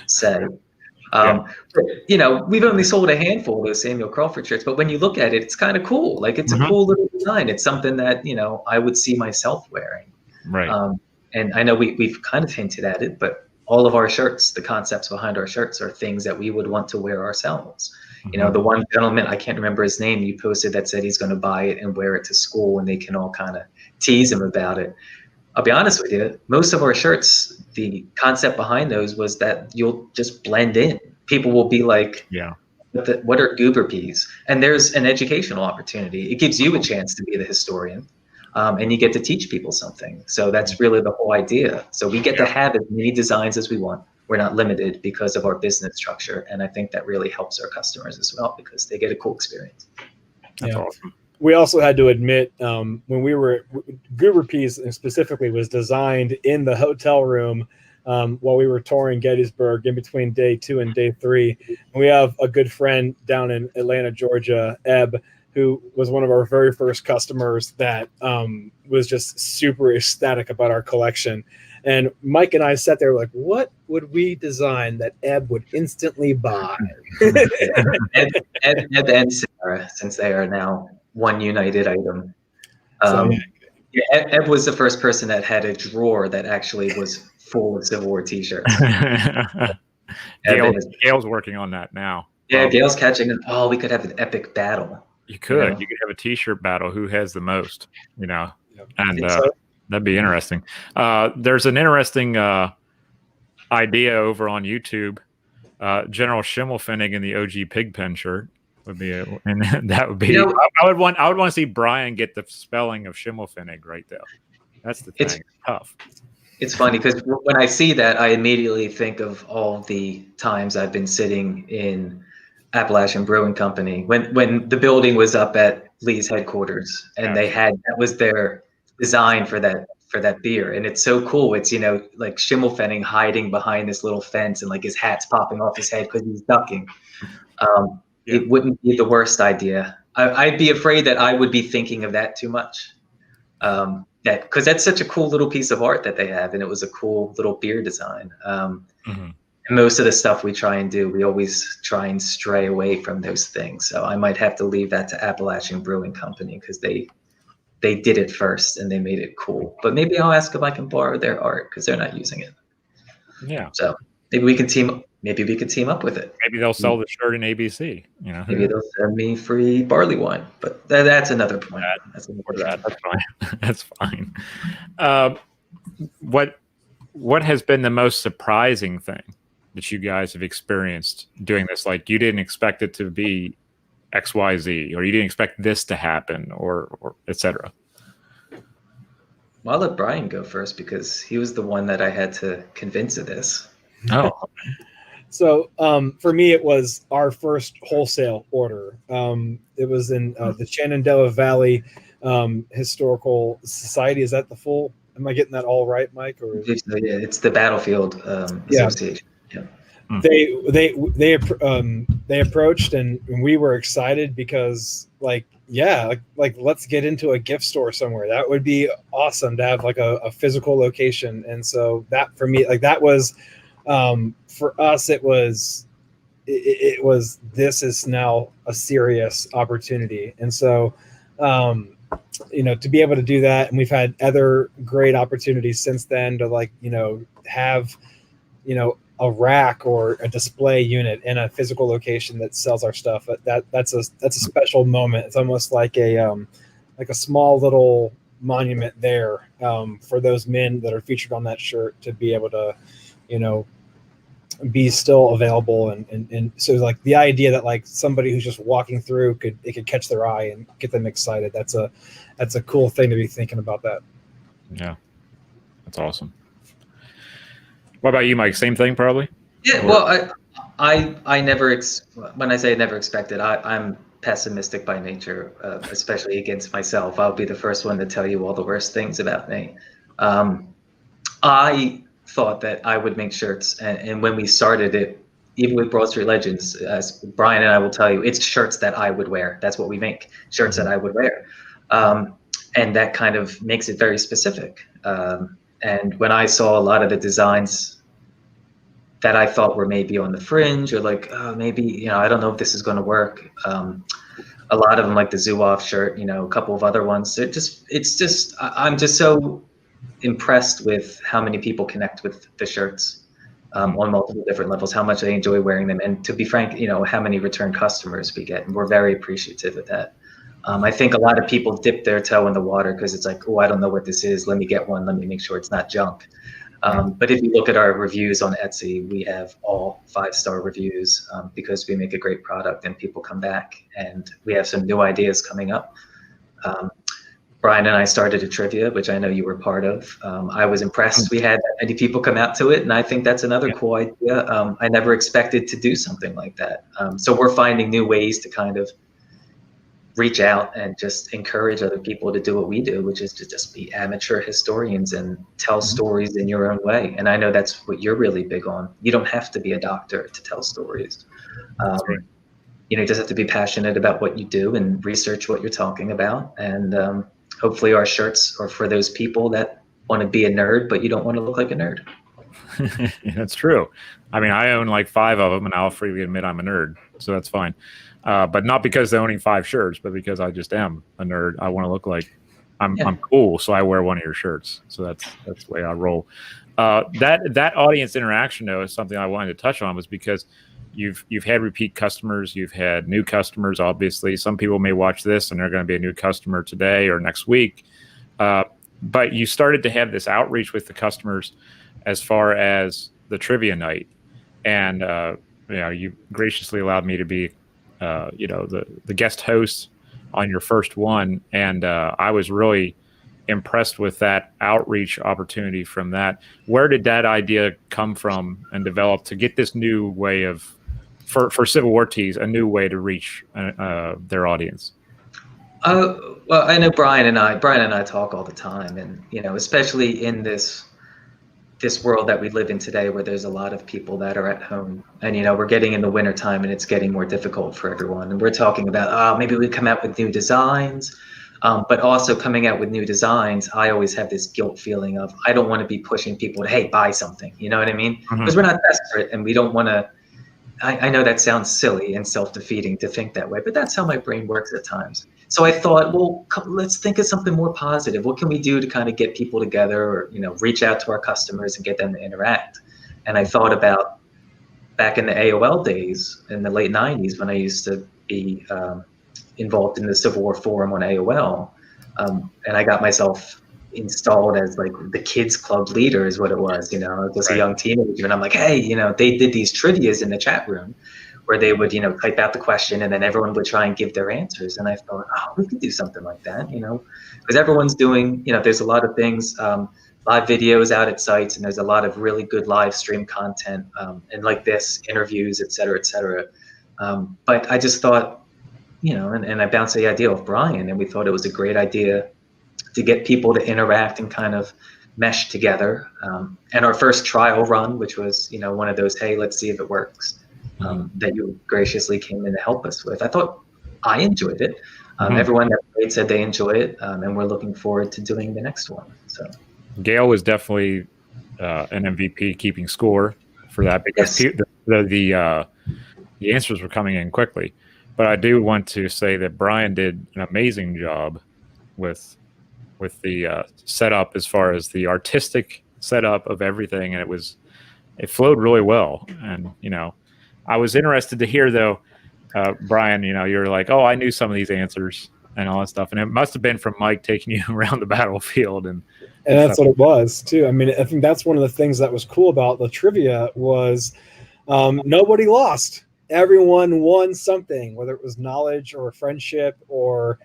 say. But, we've only sold a handful of those Samuel Crawford shirts, but when you look at it, it's kind of cool. Like it's a cool little design. It's something that, I would see myself wearing. Right. And I know we've kind of hinted at it, but all of our shirts, the concepts behind our shirts are things that we would want to wear ourselves. The one gentleman, I can't remember his name, you posted that said he's going to buy it and wear it to school and they can all kind of tease him about it. I'll be honest with you, most of our shirts, the concept behind those was that you'll just blend in. People will be like, what are goober peas? And there's an educational opportunity. It gives you a chance to be the historian. And you get to teach people something. So that's really the whole idea. So we get to have as many designs as we want. We're not limited because of our business structure. And I think that really helps our customers as well because they get a cool experience. That's awesome. We also had to admit when we were Goober Peas specifically was designed in the hotel room while we were touring Gettysburg in between day 2 and day 3. And we have a good friend down in Atlanta, Georgia, Ebb, who was one of our very first customers that was just super ecstatic about our collection. And Mike and I sat there like, what would we design that Ebb would instantly buy? Ebb and Sarah, since they are now one united item. Ebb was the first person that had a drawer that actually was full of Civil War t-shirts. Gail's working on that now. Yeah, Gail's catching it. Oh, we could have an epic battle. You could. You could have a t-shirt battle. Who has the most? And that'd be interesting. There's an interesting idea over on YouTube. General Schimmelfinnig in the OG Pigpen shirt would be, and that would be. I would want to see Brian get the spelling of Schimmelfinnig right there. That's the thing. It's tough. It's funny because when I see that, I immediately think of all the times I've been sitting in Appalachian Brewing Company when the building was up at Lee's headquarters and that was their design for that beer. And it's so cool. It's, like Schimmelfinnig hiding behind this little fence and like his hat's popping off his head because he's ducking. It wouldn't be the worst idea. I'd be afraid that I would be thinking of that too much. Because that's such a cool little piece of art that they have. And it was a cool little beer design. And most of the stuff we try and do, we always try and stray away from those things. So I might have to leave that to Appalachian Brewing Company because they did it first and they made it cool. But maybe I'll ask if I can borrow their art because they're not using it. Yeah. So maybe we could team up with it. Maybe they'll sell the shirt in ABC. You know, maybe they'll send me free barley wine. But that's another point. That's fine. That's fine. What has been the most surprising thing that you guys have experienced doing this? Like, you didn't expect it to be XYZ, or you didn't expect this to happen, or etc. Well, I'll let Brian go first because he was the one that I had to convince of this. Oh. So for me, it was our first wholesale order. It was in the Shenandoah Valley Historical Society. Is that the full? Am I getting that all right, Mike? Or yeah, it's the Battlefield Association. Yeah. They approached and we were excited because like let's get into a gift store somewhere. That would be awesome to have like a physical location. And so that for me, like that was for us, it was this is now a serious opportunity. And so to be able to do that, and we've had other great opportunities since then to have a rack or a display unit in a physical location that sells our stuff. That's a special moment. It's almost like a small little monument there for those men that are featured on that shirt to be able to be still available. And so like the idea that like somebody who's just walking through could catch their eye and get them excited. That's a cool thing to be thinking about that. Yeah, that's awesome. What about you, Mike? Same thing, probably? Yeah, well, I never, when I say I never expected, I'm pessimistic by nature, especially against myself. I'll be the first one to tell you all the worst things about me. I thought that I would make shirts, and when we started it, even with Broad Street Legends, as Brian and I will tell you, it's shirts that I would wear. That's what we make, shirts that I would wear. And that kind of makes it very specific. And when I saw a lot of the designs that I thought were maybe on the fringe or like, oh, maybe, I don't know if this is going to work. A lot of them, like the Zoo Off shirt, a couple of other ones. I'm just so impressed with how many people connect with the shirts on multiple different levels, how much they enjoy wearing them. And to be frank, how many return customers we get. And we're very appreciative of that. I think a lot of people dip their toe in the water because it's like, oh, I don't know what this is. Let me get one. Let me make sure it's not junk. But if you look at our reviews on Etsy, we have all 5-star reviews because we make a great product and people come back. And we have some new ideas coming up. Brian and I started a trivia, which I know you were part of. I was impressed we had that many people come out to it. And I think that's another cool idea. I never expected to do something like that. So we're finding new ways to kind of reach out and just encourage other people to do what we do, which is to just be amateur historians and tell stories in your own way. And I know that's what you're really big on. You don't have to be a doctor to tell stories. You just have to be passionate about what you do and research what you're talking about. And hopefully our shirts are for those people that want to be a nerd, but you don't want to look like a nerd. That's true. I mean, I own like 5 of them, and I'll freely admit I'm a nerd, so that's fine. But not because they're owning 5 shirts, but because I just am a nerd. I want to look like I'm cool, so I wear one of your shirts. So that's the way I roll. That audience interaction, though, is something I wanted to touch on, was because you've had repeat customers, you've had new customers. Obviously, some people may watch this and they're going to be a new customer today or next week. But you started to have this outreach with the customers as far as the trivia night, and you graciously allowed me to be the guest host on your first one, and I was really impressed with that outreach opportunity from that. Where did that idea come from and develop to get this new way of, for Civil War Tease, a new way to reach their audience? Well, I know Brian and I talk all the time, and especially in this world that we live in today, where there's a lot of people that are at home, and we're getting in the winter time and it's getting more difficult for everyone. And we're talking about, maybe we come out with new designs. But also coming out with new designs, I always have this guilt feeling of I don't want to be pushing people to, hey, buy something. You know what I mean? Because we're not desperate and we don't want to. I know that sounds silly and self-defeating to think that way, but that's how my brain works at times. So I thought, well, let's think of something more positive. What can we do to kind of get people together, or reach out to our customers and get them to interact? And I thought about back in the AOL days in the late 90s when I used to be involved in the Civil War forum on AOL, and I got myself installed as like the kids club leader is what it was, just a young teenager. And I'm like, hey, they did these trivias in the chat room where they would, type out the question and then everyone would try and give their answers. And I thought, oh, we could do something like that, because everyone's doing, there's a lot of things, live videos out at sites, and there's a lot of really good live stream content, and like this, interviews, et cetera, et cetera. But I just thought, and I bounced the idea of Brian, and we thought it was a great idea to get people to interact and kind of mesh together. And our first trial run, which was, one of those, hey, let's see if it works, that you graciously came in to help us with. I thought I enjoyed it. Everyone that played said they enjoy it, and we're looking forward to doing the next one. So Gail was definitely an MVP keeping score for that, because the answers were coming in quickly. But I do want to say that Brian did an amazing job with the setup, as far as the artistic setup of everything, and it flowed really well. And I was interested to hear, though, Brian, you're like, oh, I knew some of these answers and all that stuff, and it must have been from Mike taking you around the battlefield, and that's what it was too. I mean, I think that's one of the things that was cool about the trivia was nobody lost. Everyone won something, whether it was knowledge or friendship or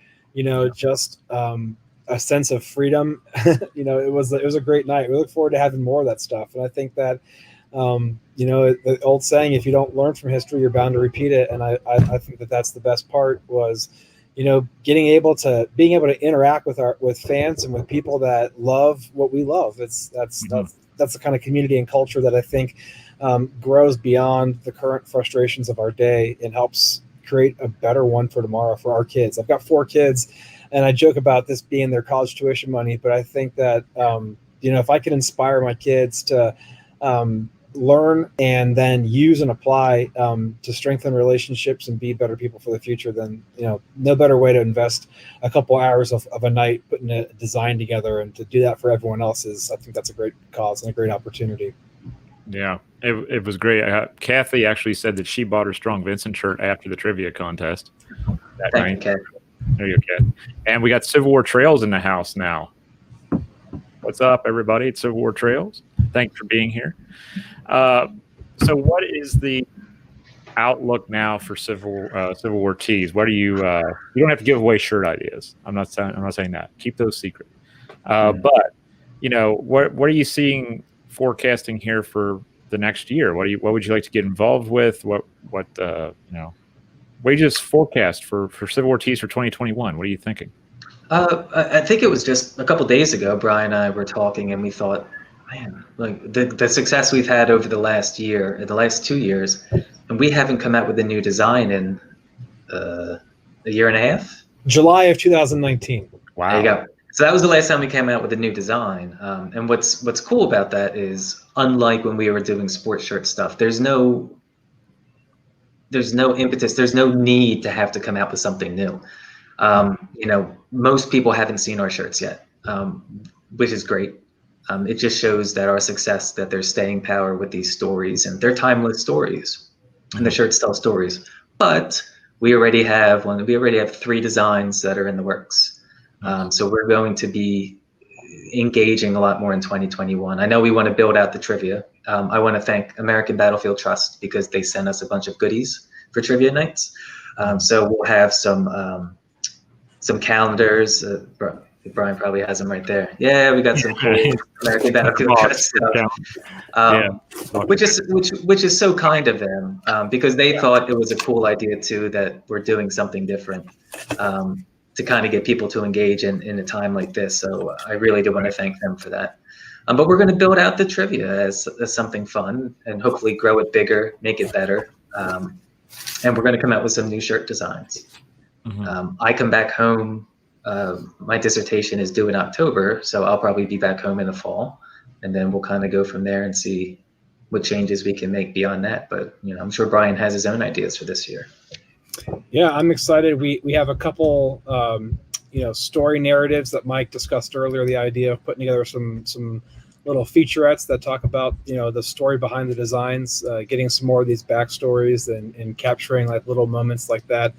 just a sense of freedom. It was a great night. We look forward to having more of that stuff. And I think that, the old saying, if you don't learn from history, you're bound to repeat it. And I think that that's the best part was, being able to interact with fans and with people that love what we love. That's the kind of community and culture that I think grows beyond the current frustrations of our day and helps create a better one for tomorrow for our kids. I've got 4 kids, and I joke about this being their college tuition money, but I think that, if I can inspire my kids to learn and then use and apply to strengthen relationships and be better people for the future, then, no better way to invest a couple hours of a night putting a design together, and to do that for everyone else I think that's a great cause and a great opportunity. Yeah, it was great. Kathy actually said that she bought her Strong Vincent shirt after the trivia contest that night. Okay. There you go, Kat. And we got Civil War Trails in the house now. What's up, everybody? It's Civil War Trails. Thanks for being here. So what is the outlook now for Civil War Tease? What are you don't have to give away shirt ideas. I'm not saying that. Keep those secret. But what are you seeing forecasting here for the next year? What would you like to get involved with? What you just forecast for Civil War Tease for 2021? What are you thinking? I think it was just a couple days ago, Brian and I were talking, and we thought, man, like the success we've had over the last 2 years, and we haven't come out with a new design in a year and a half. July of 2019. Wow. There you go. So that was the last time we came out with a new design. And what's cool about that is, unlike when we were doing sports shirt stuff, there's no impetus, there's no need to have to come out with something new. Most people haven't seen our shirts yet, which is great. It just shows that our success, that there's staying power with these stories, and they're timeless stories, and the shirts tell stories. But we already have 3 designs that are in the works. So we're going to be engaging a lot more in 2021. I know we want to build out the trivia. I want to thank American Battlefield Trust, because they sent us a bunch of goodies for trivia nights. So we'll have some calendars. Brian probably has them right there. Yeah, we got some cool American Battlefield Trust stuff, which is so kind of them, because they thought it was a cool idea too, that we're doing something different to kind of get people to engage in a time like this. So I really do want to thank them for that. But we're going to build out the trivia as something fun, and hopefully grow it bigger, make it better. And we're going to come out with some new shirt designs. I come back home my dissertation is due in October, so I'll probably be back home in the fall, and then we'll kind of go from there and see what changes we can make beyond that. But I'm sure Brian has his own ideas for this year. Yeah, I'm excited. We have a couple story narratives that Mike discussed earlier. The idea of putting together some little featurettes that talk about the story behind the designs, getting some more of these backstories and capturing like little moments like that.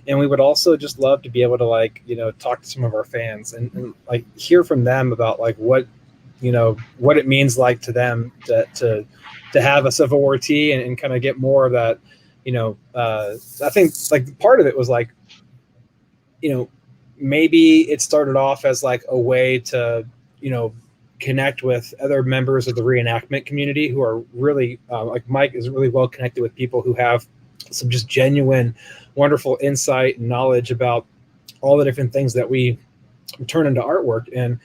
And we would also just love to be able to talk to some of our fans and like hear from them about like what it means like to them to have a Civil War tee and kind of get more of that. I think like part of it was like, maybe it started off as like a way to, connect with other members of the reenactment community who are really like Mike is really well connected with people who have some just genuine, wonderful insight and knowledge about all the different things that we turn into artwork. And,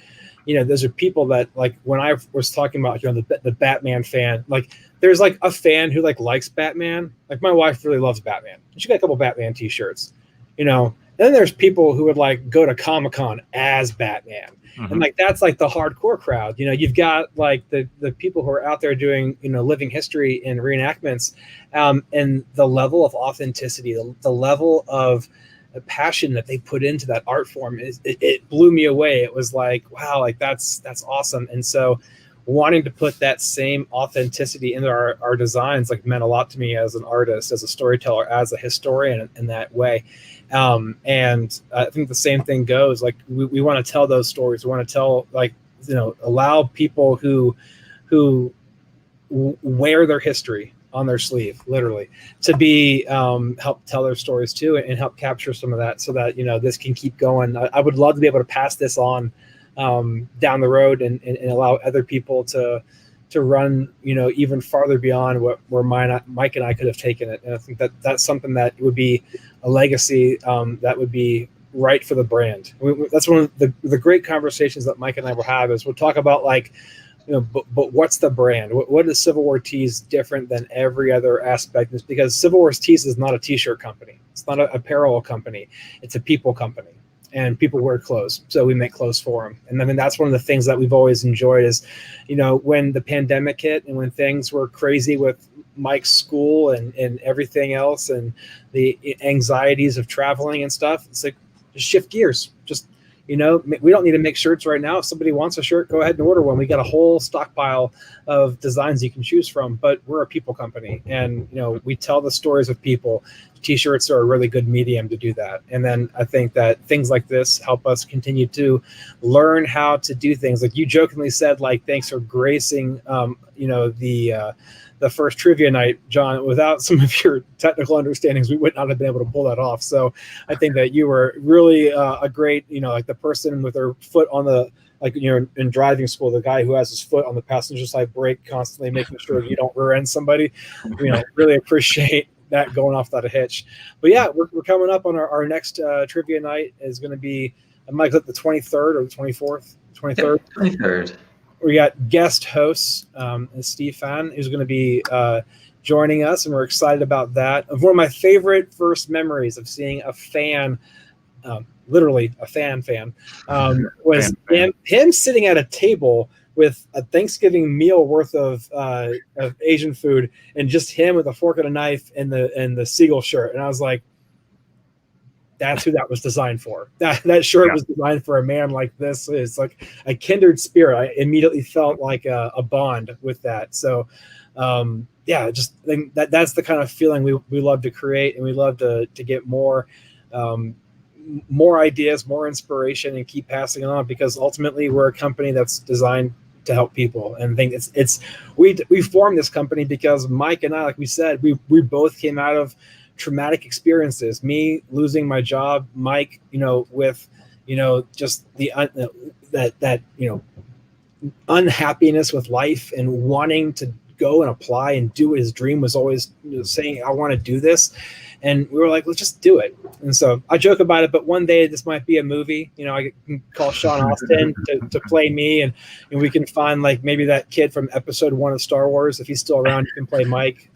those are people that like when I was talking about, the Batman fan, like there's like a fan who like likes Batman. Like my wife really loves Batman. She got a couple Batman t-shirts, and then there's people who would like go to Comic-Con as Batman. Mm-hmm. And like that's like the hardcore crowd. You've got like the people who are out there doing living history in reenactments, and the level of authenticity, the level of passion that they put into that art form it blew me away. It was like, wow, like that's awesome. And so wanting to put that same authenticity into our designs like meant a lot to me as an artist, as a storyteller, as a historian in that way. And I think the same thing goes, like we want to tell those stories. We want to tell, like, allow people who wear their history on their sleeve, literally, to be help tell their stories too, and help capture some of that so that this can keep going. I would love to be able to pass this on down the road and allow other people to run even farther beyond where Mike and I could have taken it. And I think that's something that would be a legacy that would be right for the brand. That's one of the great conversations that Mike and I will have is we'll talk about like, but what's the brand? What is Civil War Tees different than every other aspect? It's because Civil War Tees is not a t-shirt company. It's not an apparel company. It's a people company. And people wear clothes, so we make clothes for them. And I mean, that's one of the things that we've always enjoyed is, when the pandemic hit and when things were crazy with Mike's school and everything else and the anxieties of traveling and stuff, it's like, just shift gears. Just, we don't need to make shirts right now. If somebody wants a shirt, go ahead and order one. We got a whole stockpile of designs you can choose from, but we're a people company. And, we tell the stories of people. T-shirts are a really good medium to do that. And then I think that things like this help us continue to learn how to do things. Like you jokingly said, like, thanks for gracing, the first trivia night, John. Without some of your technical understandings, we would not have been able to pull that off. So I think that you were really a great, like the person with their foot on the, like, in driving school, the guy who has his foot on the passenger side brake, constantly making sure you don't rear end somebody. Really appreciate that going off without a hitch. But yeah, we're coming up on our next trivia night is going to be, Mike, the 23rd or the 24th, 23rd. 23rd. We got guest hosts, Steve Fan, who's going to be joining us, and we're excited about that. One of my favorite first memories of seeing a fan, literally a fan, was him sitting at a table with a Thanksgiving meal worth of Asian food, and just him with a fork and a knife and the seagull shirt. And I was like, that's who that was designed for. That shirt was designed for a man like this. It's like a kindred spirit. I immediately felt like a bond with that. So, just that's the kind of feeling we love to create, and we love to get more ideas, more inspiration, and keep passing it on, because ultimately we're a company that's designed to help people. And I think we formed this company because Mike and I, like we said, we both came out of traumatic experiences. Me losing my job, Mike, with just the unhappiness with life and wanting to go and apply and do what his dream was, always saying, I want to do this. And we were like, let's just do it. And so I joke about it, but one day this might be a movie. I can call Sean Austin to play me, and we can find like maybe that kid from episode 1 of Star Wars. If he's still around, you can play Mike.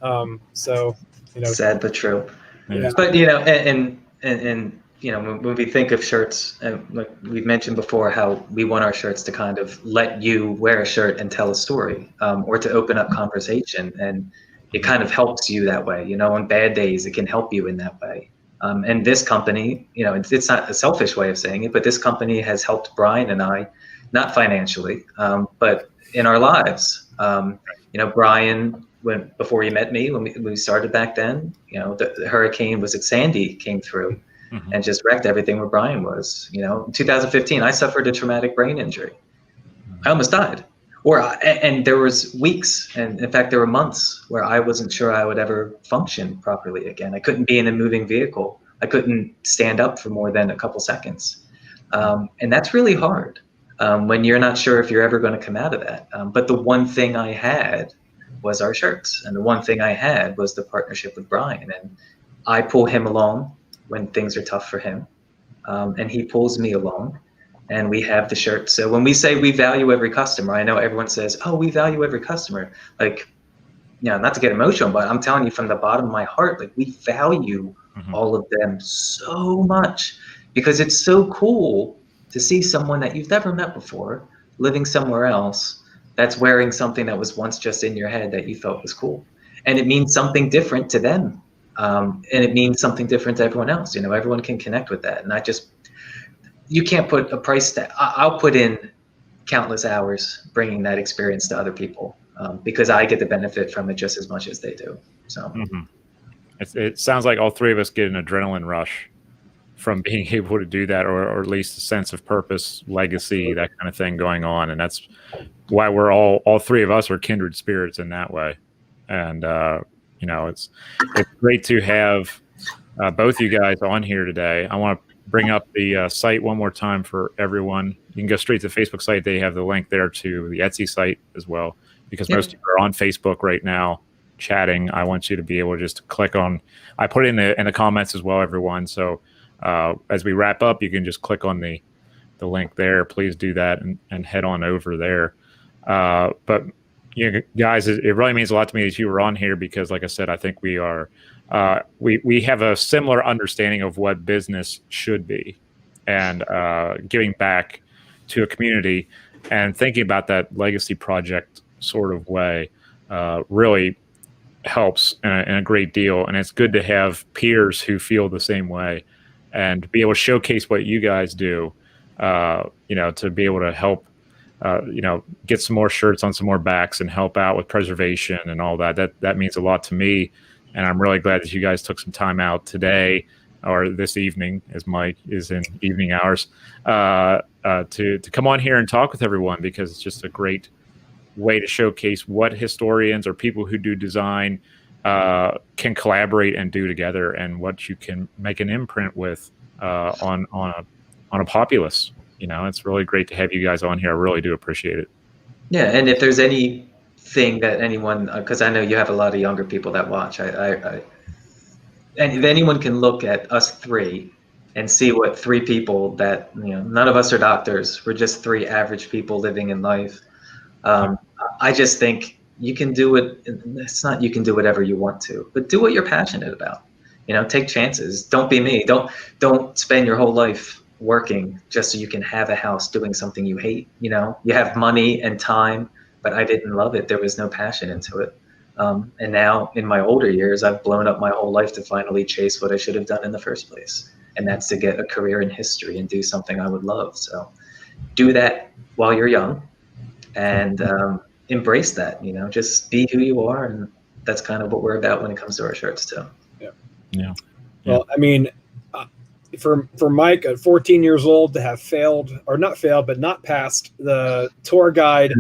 Sad but true. Yeah. But and when we think of shirts, and like we've mentioned before, how we want our shirts to kind of let you wear a shirt and tell a story, or to open up conversation, and it kind of helps you that way. On bad days, it can help you in that way. And this company, it's not a selfish way of saying it, but this company has helped Brian and I, not financially, but in our lives. Brian, before he met me, when we started back then, the hurricane, was it Sandy, came through and just wrecked everything where Brian was. In 2015, I suffered a traumatic brain injury. I almost died. And there was weeks, and in fact, there were months where I wasn't sure I would ever function properly again. I couldn't be in a moving vehicle. I couldn't stand up for more than a couple seconds. And that's really hard when you're not sure if you're ever going to come out of that. But the one thing I had was our shirts. And the one thing I had was the partnership with Brian. And I pull him along when things are tough for him. And he pulls me along. And we have the shirts. So when we say we value every customer, I know everyone says, oh, we value every customer. Like, not to get emotional, but I'm telling you from the bottom of my heart, like, we value all of them so much, because it's so cool to see someone that you've never met before living somewhere else that's wearing something that was once just in your head that you felt was cool. And it means something different to them. And it means something different to everyone else. Everyone can connect with that. And you can't put a price tag. I'll put in countless hours bringing that experience to other people, because I get the benefit from it just as much as they do. So it sounds like all three of us get an adrenaline rush from being able to do that, or at least a sense of purpose, legacy, that kind of thing going on. And that's why we're all three of us are kindred spirits in that way. And, it's great to have both you guys on here today. I want to bring up the site one more time for everyone. You can go straight to the Facebook site. They have the link there to the Etsy site as well, because most people are on Facebook right now chatting. I want you to be able to just click on, I put it in the comments as well, everyone. So as we wrap up, you can just click on the link there. Please do that and head on over there. But guys, it really means a lot to me that you were on here, because like I said, I think we are, we have a similar understanding of what business should be, and giving back to a community and thinking about that legacy project sort of way really helps in a great deal. And it's good to have peers who feel the same way, and to be able to showcase what you guys do, to be able to help, get some more shirts on some more backs and help out with preservation and all that. That means a lot to me. And I'm really glad that you guys took some time out today, or this evening, as Mike is in evening hours, to come on here and talk with everyone, because it's just a great way to showcase what historians or people who do design can collaborate and do together, and what you can make an imprint with on a populace. It's really great to have you guys on here. I really do appreciate it. Yeah, and if there's anything that anyone, because I know you have a lot of younger people that watch, and if anyone can look at us three and see what three people that, none of us are doctors, we're just three average people living in life. I just think you can do it. It's not you can do whatever you want to, but do what you're passionate about. Take chances. Don't be me. Don't spend your whole life working just so you can have a house doing something you hate. You have money and time, but I didn't love it. There was no passion into it. And now in my older years, I've blown up my whole life to finally chase what I should have done in the first place. And that's to get a career in history and do something I would love. So do that while you're young, and embrace that, just be who you are. And that's kind of what we're about when it comes to our shirts too. Yeah. Well, I mean, for Mike at 14 years old to have not passed the tour guide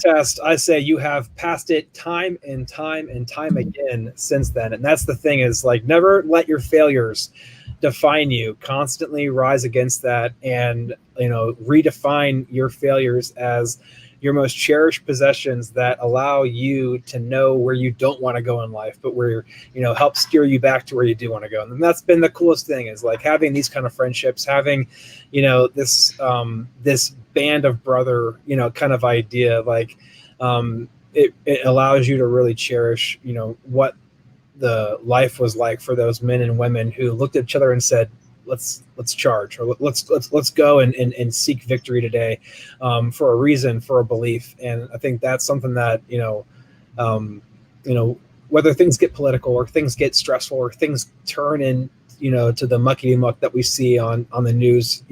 test, I say you have passed it time and time and time again since then. And that's the thing, is like, never let your failures define you. Constantly rise against that, and redefine your failures as your most cherished possessions that allow you to know where you don't want to go in life, but where, help steer you back to where you do want to go. And that's been the coolest thing, is like having these kind of friendships, having, this band of brother, kind of idea. Like, it allows you to really cherish, what the life was like for those men and women who looked at each other and said, let's charge, or let's go and seek victory today, for a reason, for a belief. And I think that's something that, whether things get political or things get stressful or things turn in, to the mucky muck that we see on the news,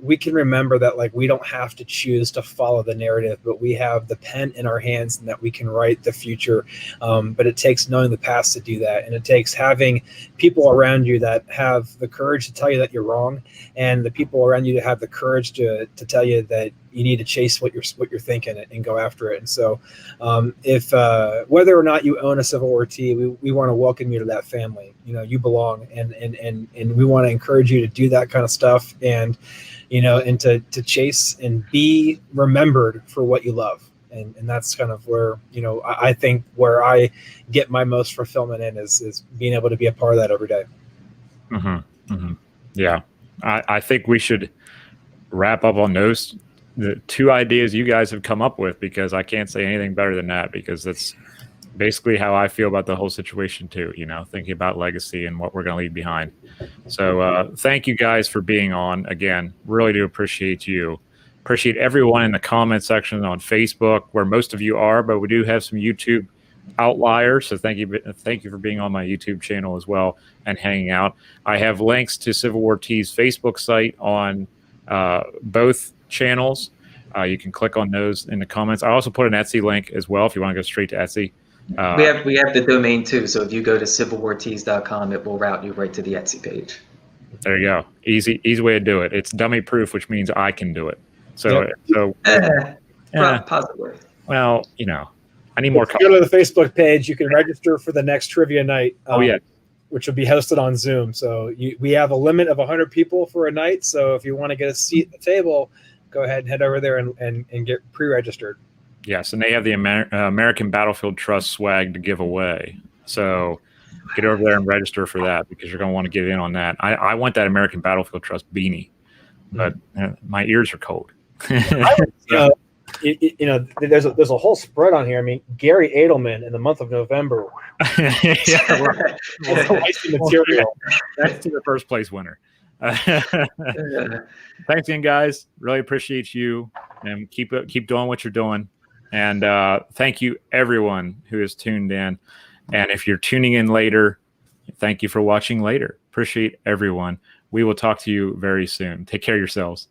we can remember that, like, we don't have to choose to follow the narrative, but we have the pen in our hands and that we can write the future. But it takes knowing the past to do that. And it takes having people around you that have the courage to tell you that you're wrong, and the people around you to have the courage to tell you that you need to chase what you're thinking and go after it. And so if whether or not you own a Civil War tee, we want to welcome you to that family. You belong, and we want to encourage you to do that kind of stuff, and and to chase and be remembered for what you love. And that's kind of where, I think where I get my most fulfillment in is being able to be a part of that every day. Mm-hmm. Mm-hmm. Yeah. I think we should wrap up on those, the two ideas you guys have come up with, because I can't say anything better than that, because that's basically how I feel about the whole situation too, thinking about legacy and what we're going to leave behind. So thank you guys for being on again. Really do appreciate you. Appreciate everyone in the comment section on Facebook, where most of you are, but we do have some YouTube outliers. So thank you for being on my YouTube channel as well and hanging out. I have links to Civil War Tease Facebook site on both channels. You can click on those in the comments. I also put an Etsy link as well if you want to go straight to Etsy. We have the domain too, so if you go to civilwartease.com, it will route you right to the Etsy page. There you go. Easy way to do it. It's dummy proof, which means I can do it. So Possibly. Well, I need more. If you go to the Facebook page, you can register for the next trivia night. Yeah. Which will be hosted on Zoom. So we have a limit of 100 people for a night. So if you want to get a seat at the table, go ahead and head over there and get pre-registered. Yes, and they have the American Battlefield Trust swag to give away. So get over there and register for that, because you're going to want to get in on that. I want that American Battlefield Trust beanie, but my ears are cold. There's a whole spread on here. I mean, Gary Edelman in the month of November. Yeah, right. Material. That's to the first place winner. Thanks again, guys. Really appreciate you, and keep doing what you're doing. And thank you, everyone who has tuned in. And if you're tuning in later, thank you for watching later. Appreciate everyone. We will talk to you very soon. Take care of yourselves.